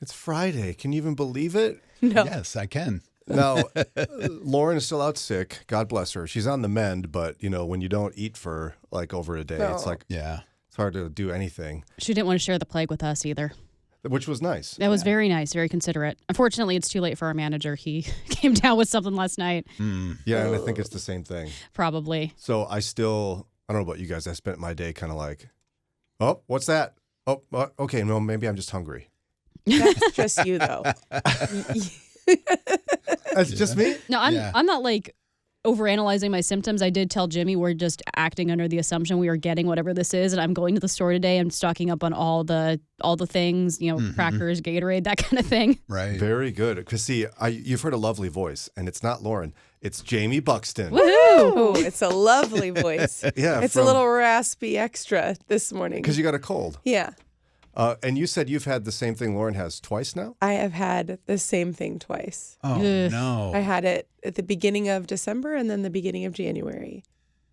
It's Friday. Can you even believe it? No. Yes, I can. Now, Lauren is still out sick. God bless her. She's on the mend, but when you don't eat for like over a day, it's like Yeah. it's hard to do anything. She didn't want to share the plague with us either. Which was nice. That was very nice, very considerate. Unfortunately, it's too late for our manager. He came down with something last night. Yeah, and I think it's the same thing. Probably. So I don't know about you guys. I spent my day kind of like, oh, what's that? Oh, okay, no, maybe I'm just hungry. That's just you, though. That's just me? No, I'm not like overanalyzing my symptoms. I did tell Jimmy we're just acting under the assumption we are getting whatever this is, and I'm going to the store today. I'm stocking up on all the things, crackers, Gatorade, that kind of thing. Right. Very good. Because see, you've heard a lovely voice, and it's not Lauren. It's Jaime Buxton. Woohoo! Oh, it's a lovely voice. Yeah, it's a little raspy extra this morning. Because you got a cold. Yeah. And you said you've had the same thing Lauren has twice now? I have had the same thing twice. Oh, Ugh. no. I had it at the beginning of December and then the beginning of January.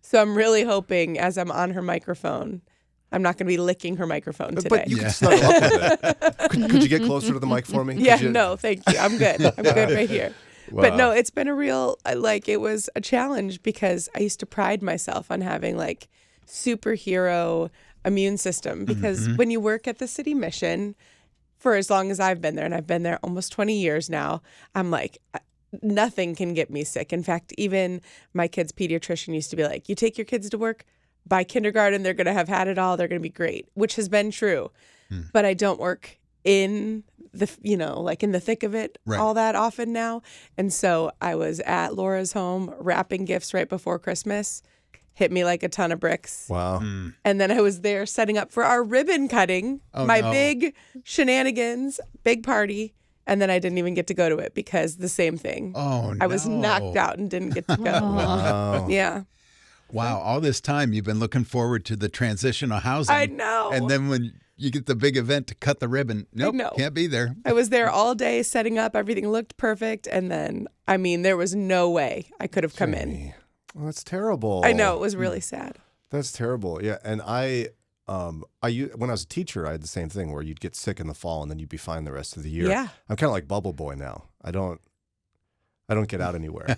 So I'm really hoping as I'm on her microphone, I'm not going to be licking her microphone today. But you can snuggle up with it. Could you get closer to the mic for me? Yeah, no, thank you. I'm good. I'm good right here. Wow. But no, it's been a real, it was a challenge because I used to pride myself on having like superhero immune system because when you work at the city mission for as long as I've been there, and I've been there almost 20 years now, I'm like, nothing can get me sick. In fact, even my kid's pediatrician used to be like, you take your kids to work, by kindergarten, they're going to have had it all. They're going to be great, which has been true. But I don't work in the, in the thick of it all that often now. And so I was at Laura's home wrapping gifts right before Christmas. Hit me like a ton of bricks. Wow. And then I was there setting up for our ribbon cutting, big shenanigans, big party. And then I didn't even get to go to it because the same thing. Oh, no. I was knocked out and didn't get to go. Wow. Yeah. Wow. All this time you've been looking forward to the transitional housing. I know. And then when you get the big event to cut the ribbon, nope, know. can't be there. I was there all day setting up. Everything looked perfect. And then, there was no way I could have come in. Well, that's terrible. I know. It was really sad. That's terrible. Yeah. And when I was a teacher, I had the same thing where you'd get sick in the fall and then you'd be fine the rest of the year. Yeah. I'm kind of like Bubble Boy now. I don't get out anywhere.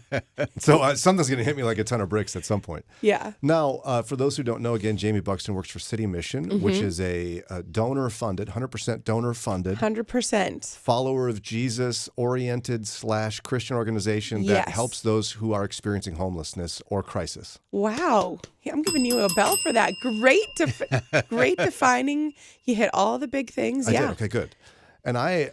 So something's going to hit me like a ton of bricks at some point. Yeah. Now, for those who don't know, again, Jaime Buxton works for City Mission, which is a donor-funded, 100% donor-funded, 100%. follower of Jesus-oriented / Christian organization that Yes. helps those who are experiencing homelessness or crisis. Wow. Yeah, I'm giving you a bell for that. Great defining. You hit all the big things. I Yeah. did. Okay, good. And I,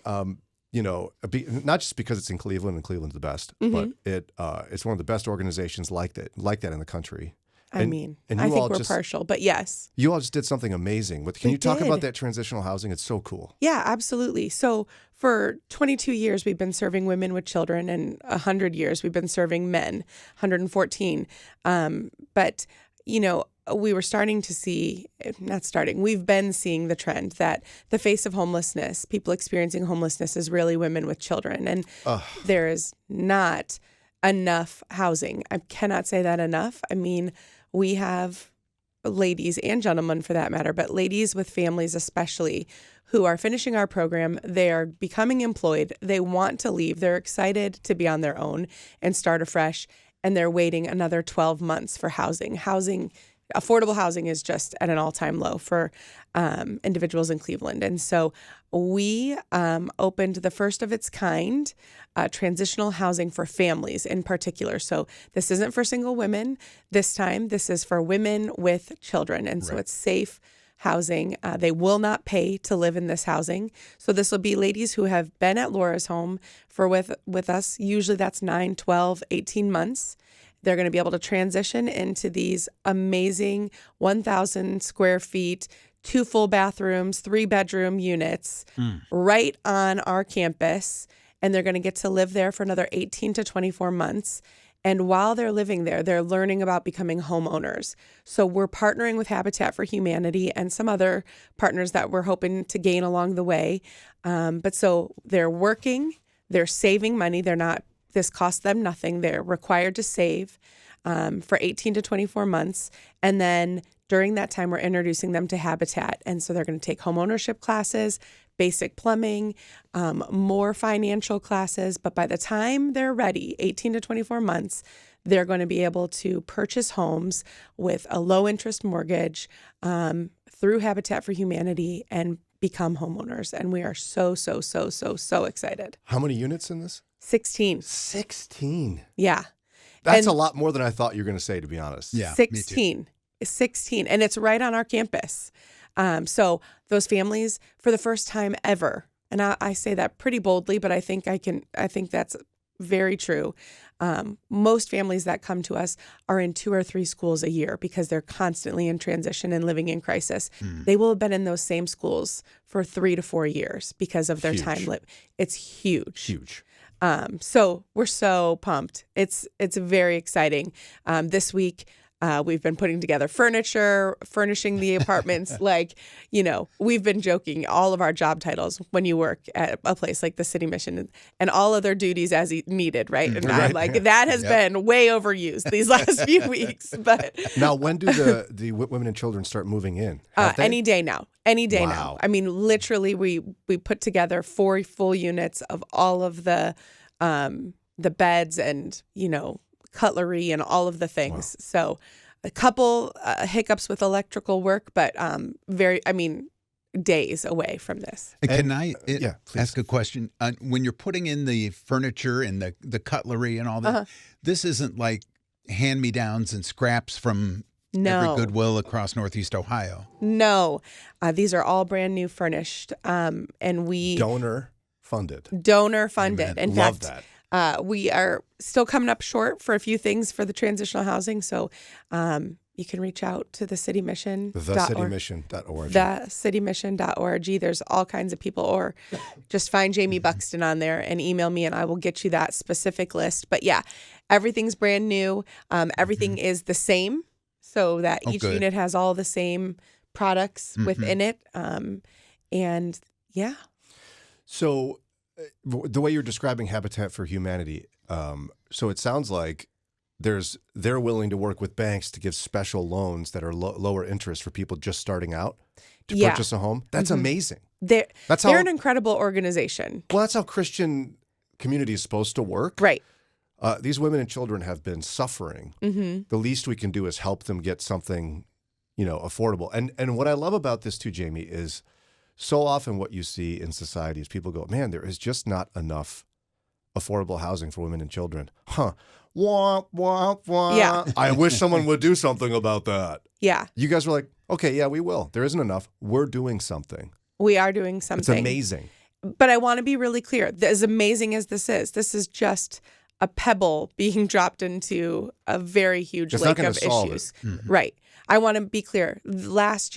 not just because it's in Cleveland and Cleveland's the best, but it's one of the best organizations like that in the country. I you think all we're partial, but yes. You all just did something amazing. Can you talk did. about that transitional housing? It's so cool. Yeah, absolutely. So for 22 years, we've been serving women with children, and 100 years we've been serving men, 114. But, we were starting to see, we've been seeing the trend that the face of homelessness, people experiencing homelessness, is really women with children. And there is not enough housing. I cannot say that enough. We have ladies and gentlemen for that matter, but ladies with families especially who are finishing our program. They are becoming employed. They want to leave. They're excited to be on their own and start afresh. And they're waiting another 12 months for housing. Affordable housing is just at an all-time low for individuals in Cleveland. And so we opened the first of its kind transitional housing for families in particular. So this isn't for single women this time. This is for women with children. And so it's safe housing. They will not pay to live in this housing. So this will be ladies who have been at Laura's home for with us. Usually that's 9, 12, 18 months. They're going to be able to transition into these amazing 1,000 square feet, 2 full bathrooms, 3-bedroom units right on our campus. And they're going to get to live there for another 18 to 24 months. And while they're living there, they're learning about becoming homeowners. So we're partnering with Habitat for Humanity and some other partners that we're hoping to gain along the way. But so they're working, they're saving money. This costs them nothing. They're required to save for 18 to 24 months. And then during that time, we're introducing them to Habitat. And so they're going to take home ownership classes, basic plumbing, more financial classes. But by the time they're ready, 18 to 24 months, they're going to be able to purchase homes with a low interest mortgage through Habitat for Humanity and become homeowners. And we are so, so, so, so, so excited. How many units in this? 16. 16. Yeah. That's And- a lot more than I thought you were going to say, to be honest. Yeah, me too. 16. 16. And it's right on our campus. So those families, for the first time ever, and I say that pretty boldly, but I think that's very true. Most families that come to us are in 2 or 3 schools a year because they're constantly in transition and living in crisis. They will have been in those same schools for 3 to 4 years because of their Huge. time. It's huge. Huge. So we're so pumped. It's very exciting. This week, we've been putting together furniture, furnishing the apartments. We've been joking all of our job titles when you work at a place like the City Mission and all other duties as needed, right? And I'm like, that has been way overused these last few weeks. But Now, when do the women and children start moving in? Have they? any day now. Any day now. Wow. I mean, literally, we put together 4 full units of all of the beds and, cutlery and all of the things. Wow. So a couple hiccups with electrical work, but days away from this. Can I please. ask a question? When you're putting in the furniture and the cutlery and all that, this isn't like hand-me-downs and scraps from every Goodwill across Northeast Ohio. No. These are all brand new furnished. And we Donor funded. Amen. In Love fact, that. we are still coming up short for a few things for the transitional housing. So you can reach out to the City Mission. TheCityMission.org. TheCityMission.org. There's all kinds of people. Or just find Jaime Buxton on there and email me and I will get you that specific list. But yeah, everything's brand new. Everything is the same. So that each unit has all the same products within it. And yeah. So the way you're describing Habitat for Humanity, so it sounds like they're willing to work with banks to give special loans that are lower interest for people just starting out to purchase a home. That's amazing. They're an incredible organization. Well, that's how Christian community is supposed to work. Right. These women and children have been suffering. The least we can do is help them get something, affordable. And what I love about this too, Jaime, is so often what you see in society is people go, man, there is just not enough affordable housing for women and children. Wah, wah, wah. Yeah. I wish someone would do something about that. Yeah. You guys were like, okay, yeah, we will. There isn't enough. We're doing something. We are doing something. It's amazing. But I want to be really clear. As amazing as this is just a pebble being dropped into a very huge lake of issues. Right. I want to be clear. Last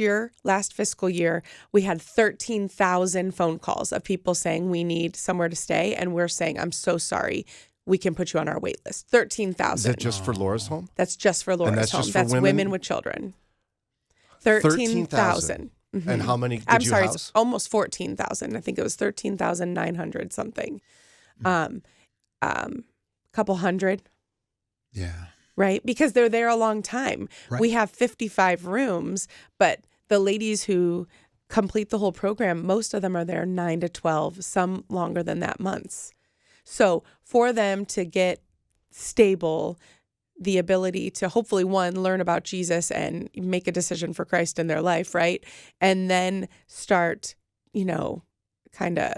fiscal year, we had 13,000 phone calls of people saying we need somewhere to stay. And we're saying, I'm so sorry. We can put you on our wait list. 13,000. Is that just for Laura's home? That's just for Laura's that's home. just for That's women with children. 13,000. And how many did you house? It's almost 14,000. I think it was 13,900 something. Couple hundred. Yeah. Right? Because they're there a long time. Right. We have 55 rooms, but the ladies who complete the whole program, most of them are there 9 to 12, some longer than that months. So for them to get stable, the ability to hopefully, one, learn about Jesus and make a decision for Christ in their life, right? And then start, kind of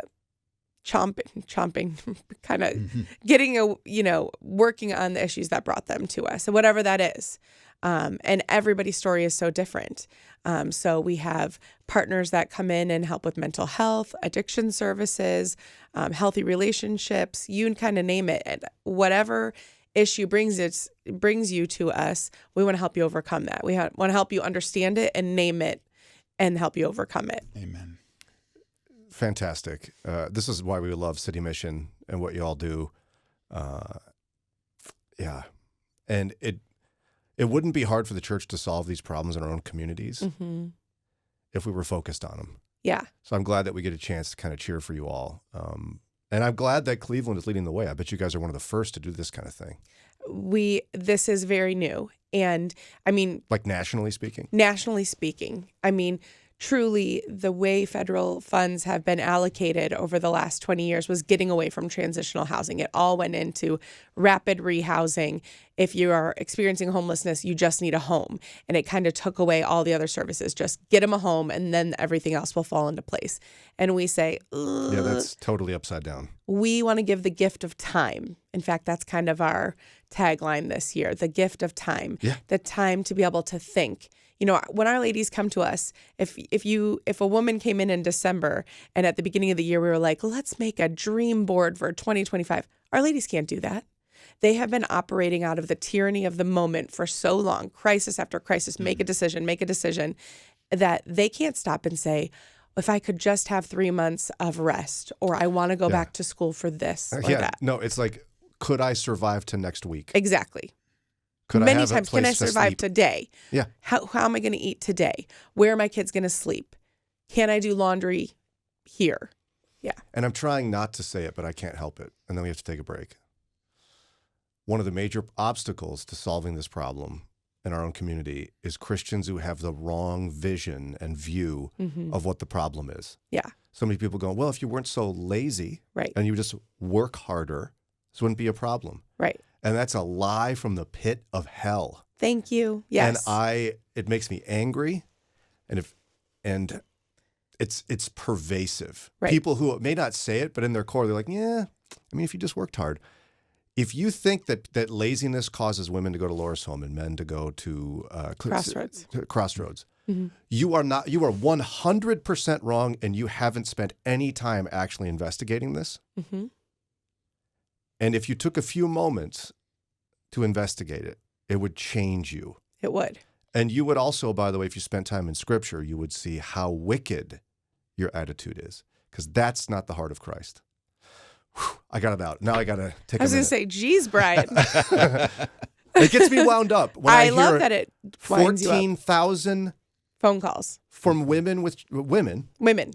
chomping, kind of getting working on the issues that brought them to us, and whatever that is. And everybody's story is so different. So we have partners that come in and help with mental health, addiction services, healthy relationships, you kind of name it. And whatever issue brings you to us, we want to help you overcome that. We want to help you understand it and name it and help you overcome it. Amen. Fantastic. This is why we love City Mission and what you all do. Yeah. And it wouldn't be hard for the church to solve these problems in our own communities if we were focused on them. Yeah. So I'm glad that we get a chance to kind of cheer for you all. And I'm glad that Cleveland is leading the way. I bet you guys are one of the first to do this kind of thing. This is very new. And I mean, like nationally speaking? Nationally speaking. I mean, truly the way federal funds have been allocated over the last 20 years was getting away from transitional housing. It all went into rapid rehousing. If you are experiencing homelessness, you just need a home. And it kind of took away all the other services. Just get them a home and then everything else will fall into place. And we say, Yeah, that's totally upside down. We want to give the gift of time. In fact, that's kind of our tagline this year, the gift of time. Yeah. The time to be able to think. You know, when our ladies come to us, if a woman came in December and at the beginning of the year we were like, let's make a dream board for 2025, our ladies can't do that. They have been operating out of the tyranny of the moment for so long, crisis after crisis, make a decision, that they can't stop and say, if I could just have 3 months of rest, or I want to go back to school for this or that. No, it's like, could I survive to next week? Exactly. Could Many I have times, a place can I to survive sleep? today? Yeah. How am I going to eat today? Where are my kids going to sleep? Can I do laundry here? Yeah. And I'm trying not to say it, but I can't help it. And then we have to take a break. One of the major obstacles to solving this problem in our own community is Christians who have the wrong vision and view of what the problem is. Yeah. So many people go, well, if you weren't so lazy Right. and you just work harder, this wouldn't be a problem. Right. And that's a lie from the pit of hell. Thank you. Yes. And it makes me angry, and it's pervasive. Right. People who may not say it, but in their core, they're like, yeah, I mean, if you just worked hard. If you think that laziness causes women to go to Laura's Home and men to go to Crossroads, you are 100% wrong, and you haven't spent any time actually investigating this. Mm-hmm. And if you took a few moments to investigate it, it would change you. It would. And you would also, by the way, if you spent time in Scripture, you would see how wicked your attitude is, because that's not the heart of Christ. Whew, I got it out. Now I got to take a minute. I was going to say, geez, Brian. It gets me wound up. When I love hear that it winds you up. 14,000 Phone calls from women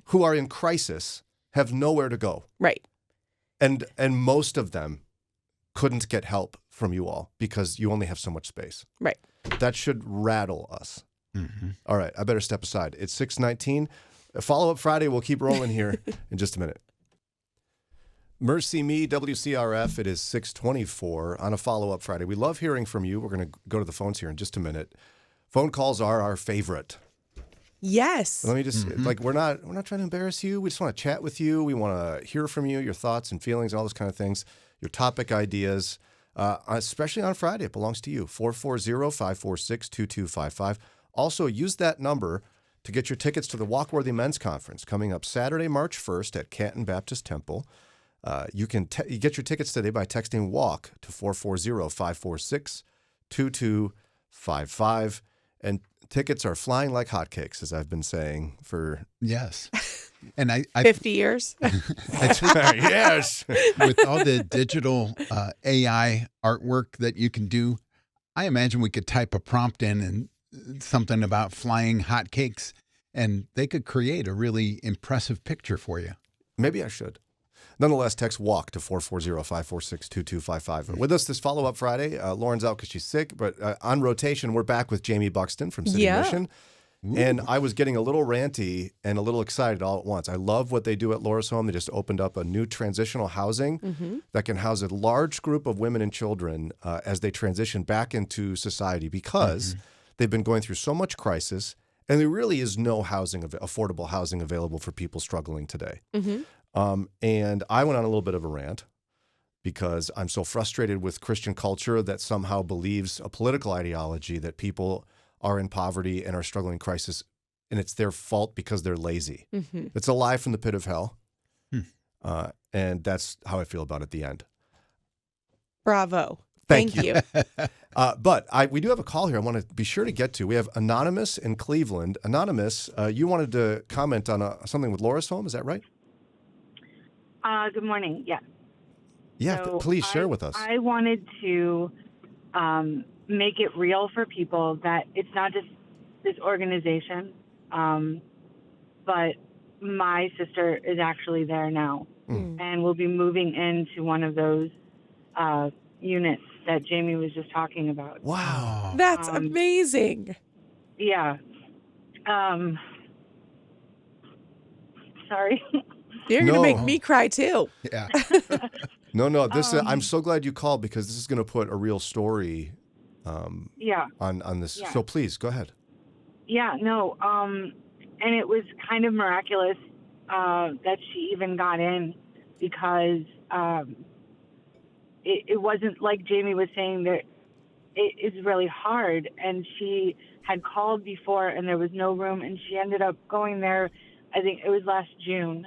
who are in crisis have nowhere to go. Right. And most of them couldn't get help from you all because you only have so much space. Right. That should rattle us. Mm-hmm. All right, I better step aside. It's 6:19. Follow-up Friday. We'll keep rolling here in just a minute. Mercy Me, WCRF. It is 6:24 on a follow-up Friday. We love hearing from you. We're going to go to the phones here in just a minute. Phone calls are our favorite. Yes. Let me just we're not trying to embarrass you. We just want to chat with you. We want to hear from you, your thoughts and feelings, all those kind of things, your topic ideas, especially on Friday. It belongs to you. 440-546-2255. Also, use that number to get your tickets to the Walkworthy Men's Conference coming up Saturday, March 1st at Canton Baptist Temple. You can you get your tickets today by texting WALK to 440-546-2255. And tickets are flying like hotcakes, as I've been saying for... Yes. And I 50 years. Yes. With all the digital AI artwork that you can do, I imagine we could type a prompt in and something about flying hotcakes, and they could create a really impressive picture for you. Maybe I should. Nonetheless, text WALK to 440-546-2255. With us this follow-up Friday, Lauren's out because she's sick, but on rotation, we're back with Jaime Buxton from City Mission. Ooh. And I was getting a little ranty and a little excited all at once. I love what they do at Laura's Home. They just opened up a new transitional housing that can house a large group of women and children as they transition back into society because they've been going through so much crisis, and there really is no affordable housing available for people struggling today. And I went on a little bit of a rant because I'm so frustrated with Christian culture that somehow believes a political ideology that people are in poverty and are struggling crisis, and it's their fault because they're lazy. It's a lie from the pit of hell. And that's how I feel about it at the end. Bravo. Thank you. But we do have a call here I want to be sure to get to. We have Anonymous in Cleveland. Anonymous, you wanted to comment on something with Laura's Home, is that right? Good morning. Yeah. Yeah, So please share with us. I wanted to make it real for people that it's not just this organization, but my sister is actually there now and will be moving into one of those units that Jaime was just talking about. Wow. That's amazing. Yeah. Sorry. You're going to No. make me cry too. Yeah. No. This I'm so glad you called because this is going to put a real story Yeah. on this. Yeah. So please go ahead. Yeah, no. And it was kind of miraculous that she even got in because it wasn't like Jamie was saying that it is really hard. And she had called before and there was no room, and she ended up going there. I think it was last June,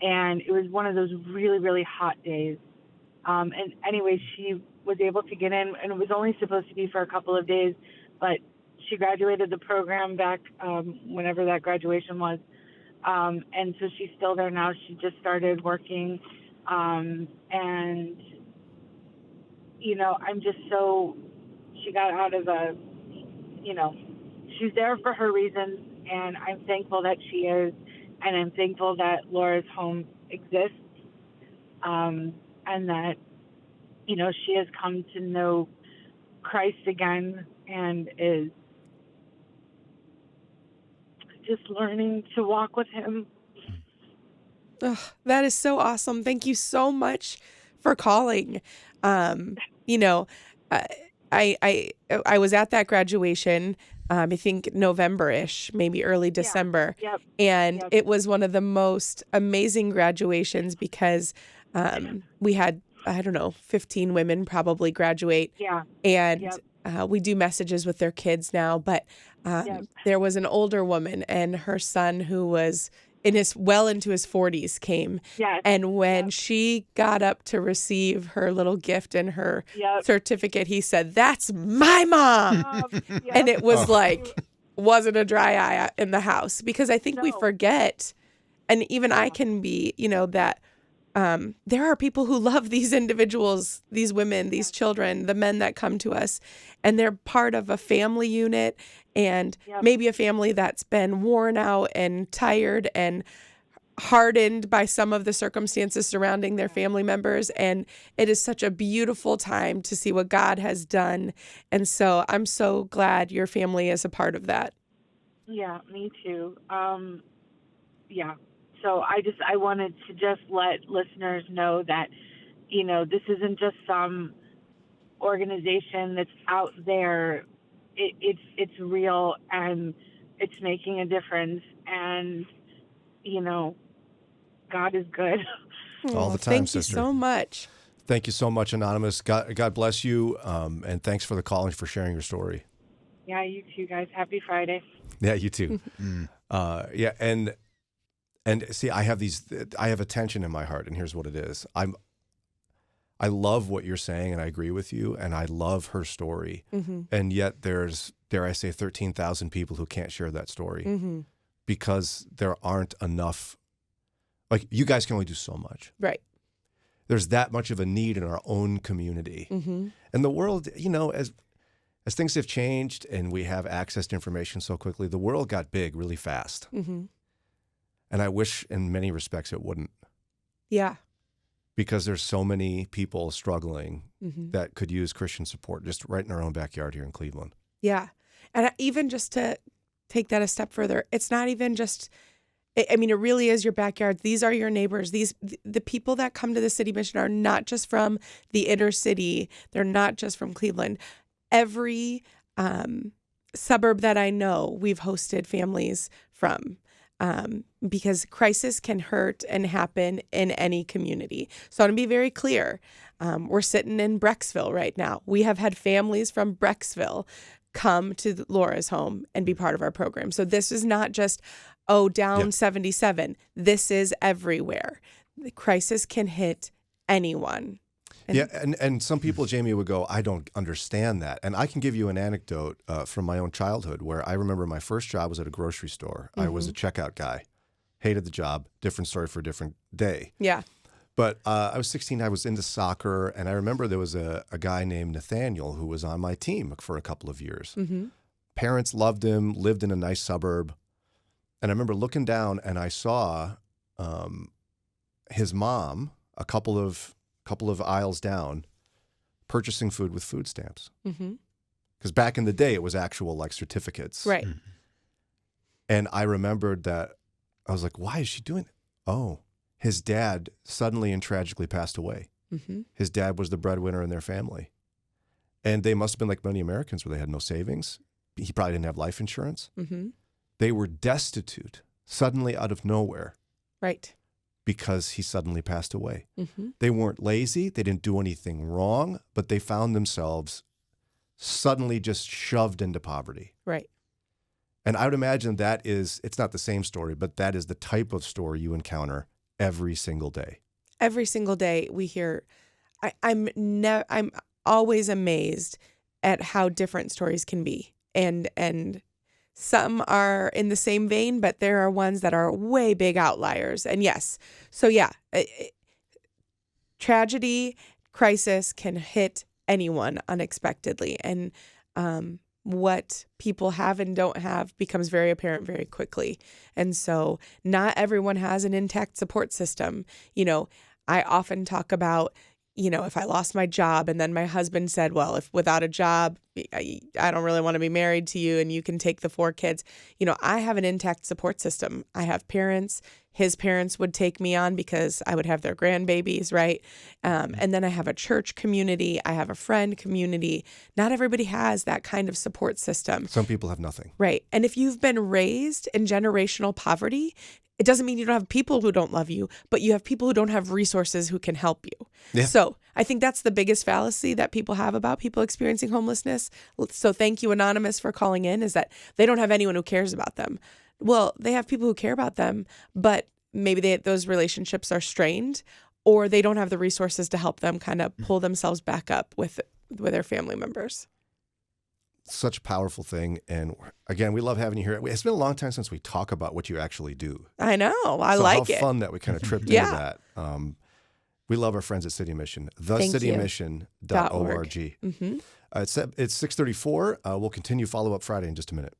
and it was one of those really, really hot days. And anyway, she was able to get in, and it was only supposed to be for a couple of days, but she graduated the program back whenever that graduation was. And so she's still there now. She just started working. And, you know, I'm just so, she got out of a, you know, she's there for her reasons, and I'm thankful that she is, and I'm thankful that Laura's home exists, and that, you know, she has come to know Christ again and is just learning to walk with him. Ugh, that is so awesome. Thank you so much for calling. You know, I was at that graduation, I think November-ish, maybe early December. Yep. And Yep. it was one of the most amazing graduations because we had, I don't know, 15 women probably graduate. Yeah. And Yep. we do messages with their kids now, but Yep. there was an older woman and her son who was into his 40s came. Yes. And when Yep. she got up to receive her little gift and her Yep. certificate, he said, "That's my mom." Yep. And it was like, wasn't a dry eye in the house, because I think we No. forget, and even I can be, you know, that there are people who love these individuals, these women, these children, the men that come to us, and they're part of a family unit, and Yep. maybe a family that's been worn out and tired and hardened by some of the circumstances surrounding their family members. And it is such a beautiful time to see what God has done. And so I'm so glad your family is a part of that. Yeah, me too. Yeah. So I wanted to just let listeners know that, you know, this isn't just some organization that's out there. It's real, and it's making a difference, and, you know, God is good. All the Oh, time, thank sister. you so much. Thank you so much, Anonymous. God bless you, and thanks for the call and for sharing your story. Yeah, you too, guys. Happy Friday. Yeah, you too. Yeah, and see, I have a tension in my heart, and here's what it is. I love what you're saying, and I agree with you, and I love her story. Mm-hmm. And yet there's, dare I say, 13,000 people who can't share that story Mm-hmm. because there aren't enough. Like, you guys can only do so much. Right. There's that much of a need in our own community. Mm-hmm. And the world, you know, as things have changed and we have access to information so quickly, the world got big really fast. Mm-hmm. And I wish in many respects it wouldn't, Yeah. because there's so many people struggling Mm-hmm. that could use Christian support just right in our own backyard here in Cleveland. Yeah. And even just to take that a step further, it's not even just, I mean, it really is your backyard. These are your neighbors. The people that come to the City Mission are not just from the inner city. They're not just from Cleveland. Every suburb that I know, we've hosted families from, because crisis can hurt and happen in any community. So I want to be very clear. We're sitting in Brecksville right now. We have had families from Brecksville come to Laura's home and be part of our program. So this is not just, down 77. This is everywhere. The crisis can hit anyone. And some people, Jamie, would go, I don't understand that. And I can give you an anecdote from my own childhood where I remember my first job was at a grocery store. I was a checkout guy. Hated the job. Different story for a different day. Yeah. But I was 16. I was into soccer. And I remember there was a guy named Nathaniel who was on my team for a couple of years. Mm-hmm. Parents loved him, lived in a nice suburb. And I remember looking down and I saw his mom a couple of aisles down purchasing food with food stamps. Mm-hmm. Because back in the day, it was actual like certificates. Right. And I remembered that I was like, why is she doing that? oh, his dad suddenly and tragically passed away. Mm-hmm. His dad was the breadwinner in their family. And they must have been like many Americans where they had no savings. He probably didn't have life insurance. Mm-hmm. They were destitute suddenly out of nowhere Right. because he suddenly passed away. Mm-hmm. They weren't lazy. They didn't do anything wrong, but they found themselves suddenly just shoved into poverty. Right. And I would imagine it's not the same story, but that is the type of story you encounter every single day. Every single day we hear, I'm always amazed at how different stories can be. And some are in the same vein, but there are ones that are way big outliers. And yes, so yeah, tragedy, crisis can hit anyone unexpectedly. And what people have and don't have becomes very apparent very quickly. And so not everyone has an intact support system. You know, I often talk about, you know, if I lost my job and then my husband said, well, if without a job, I don't really want to be married to you and you can take the 4 kids. You know, I have an intact support system. I have parents. His parents would take me on because I would have their grandbabies, right? And then I have a church community. I have a friend community. Not everybody has that kind of support system. Some people have nothing. Right. And if you've been raised in generational poverty, it doesn't mean you don't have people who don't love you, but you have people who don't have resources who can help you. Yeah. So I think that's the biggest fallacy that people have about people experiencing homelessness. So thank you, Anonymous, for calling in, is that they don't have anyone who cares about them. Well, they have people who care about them, but maybe those relationships are strained, or they don't have the resources to help them kind of pull themselves back up with their family members. Such a powerful thing. And again, we love having you here. It's been a long time since we talk about what you actually do. I know. I like it. How fun that we kind of tripped Yeah. into that. We love our friends at City Mission, Thank you. thecitymission.org. Mm-hmm. It's 6:34. We'll continue Follow Up Friday in just a minute.